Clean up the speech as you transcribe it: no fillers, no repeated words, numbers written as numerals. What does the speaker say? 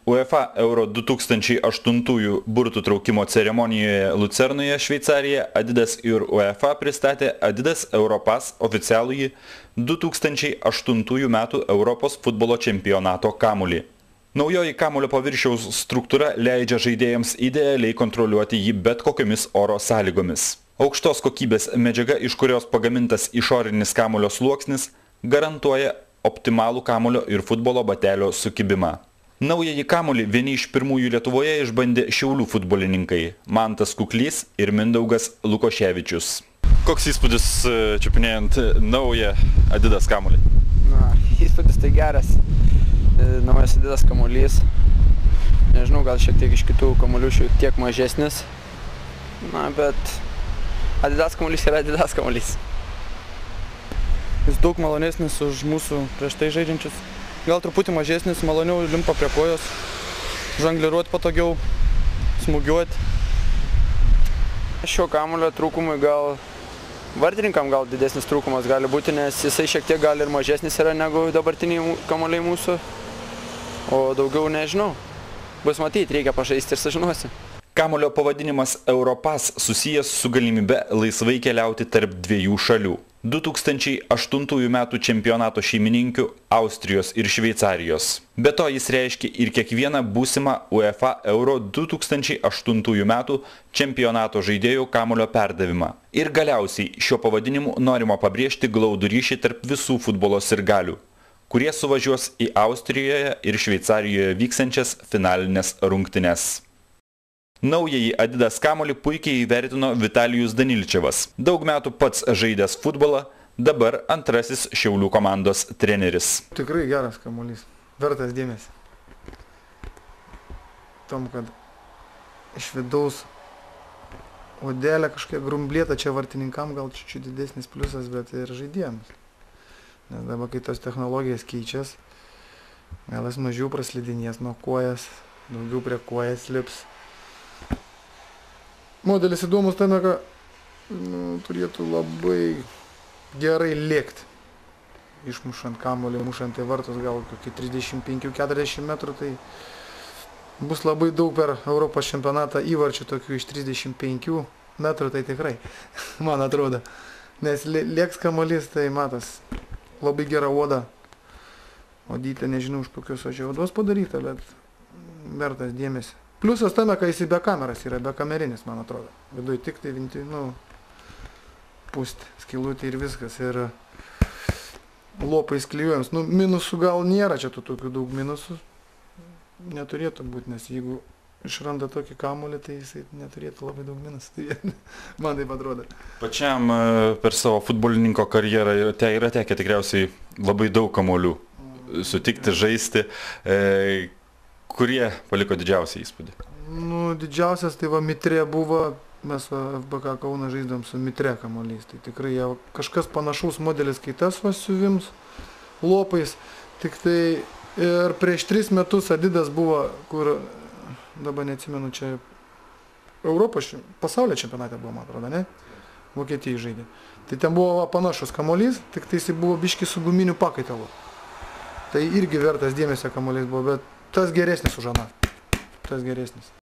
UEFA Euro 2008 burtų traukimo ceremonijoje Lucernoje, Šveicarija, Adidas ir UEFA pristatė Adidas Europass oficialųjį 2008 metų Europos futbolo čempionato kamuolį. Naujoji kamuolio paviršiaus struktūra leidžia žaidėjams idealiai kontroliuoti jį bet kokiomis oro sąlygomis. Aukštos kokybės medžiaga, iš kurios pagamintas išorinis kamuolio sluoksnis, garantuoja optimalų kamuolio ir futbolo batelio sukibimą. Naująjį kamuolį vieni iš pirmųjų Lietuvoje išbandė Šiaulių futbolininkai Mantas Kuklys ir Mindaugas Lukoševičius. Koks įspūdis čiupinėjant naują Adidas kamuolį? Įspūdis tai geras. Naujas Adidas kamuolys. Nežinau, gal šiek tiek iš kitų kamuolių šiek tiek mažesnis. Bet Adidas kamuolys yra Adidas kamuolys. Jis daug malonesnis už mūsų prieš tai žaidžiančius. Gal truputį mažesnis, maloniau limpa prie kojos, žongliruoti patogiau, smūgiuoti. Šio kamuolio trūkumui gal vartininkam gal didesnis trūkumas gali būti, nes jisai šiek tiek gal ir mažesnis yra negu dabartiniai kamuoliai mūsų, o daugiau nežinau. Bus matyti, reikia pažaisti ir sužinosi. Kamuolio pavadinimas Europass susijęs su galimybe laisvai keliauti tarp dviejų šalių. 2008 metų čempionato šeimininkių Austrijos ir Šveicarijos. Be to jis reiškia ir kiekvieną būsimą UEFA Euro 2008 metų čempionato žaidėjų kamuolio perdavimą. Ir galiausiai šiuo pavadinimu norima pabrėžti glaudų ryšį tarp visų futbolo sirgalių, kurie suvažiuos į Austrijoje ir Šveicarijoje vyksančias finalinės rungtynes. Naująjį Adidas kamuolį puikiai įvertino Vitalijus Danilčevas. Daug metų pats žaidęs futbolą, dabar antrasis Šiaulių komandos treneris. Tikrai geras kamuolys, vertas dėmesį. Tom, kad iš vidaus odelė kažkiek grumblėta, čia vartininkam gal čiut didesnis pliusas, bet ir žaidėjams. Nes dabar, kai tos technologijas keičias, gal jis mažiau praslidinės nuo kojas, daugiau prie kojas lips. Modelis įdomus tame, kad turėtų labai gerai lėkti. Išmušant kamuolį, mušant į vartus gal kokį 35-40 metrų, tai bus labai daug per Europos čempionatą įvarčių tokių iš 35 metrų, tai tikrai, man atrodo. Nes lėks kamuolys, tai matas, labai gera oda. Odytė, nežinau, už kokios odos padaryta, bet vertas dėmesį. Pliusas tame, kai jis be kameras yra, be kamerinis, man atrodo. Viduje tik tai pūsti, skilutė ir viskas. Ir lopai sklijuojams. Minusų gal nėra, čia tokių daug minusų neturėtų būti, nes jeigu išranda tokį kamuolį, tai jisai neturėtų labai daug minusų. Man taip atrodo. Pačiam per savo futbolininko karjerą yra tekę tikriausiai labai daug kamuolių sutikti, žaisti. Kurie paliko didžiausią įspūdį? Didžiausias tai Mitre buvo, mes FBK Kauną žaidėm su Mitre kamuoliais. Tai tikrai kažkas panašaus modelis kai tas siuvims lopais. Tik tai ir prieš 3 metus Adidas buvo, kur, dabar neatsimenu, čia Europos pasaulio čempionate buvo, man atrodo, ne? Vokietijai žaidė. Tai ten buvo panašus kamuolys, tik tai jis buvo biški su guminiu pakaitalu. Tai irgi vertas dėmesio kamuolys buvo, bet tas geresnis už aną. Tas geresnis.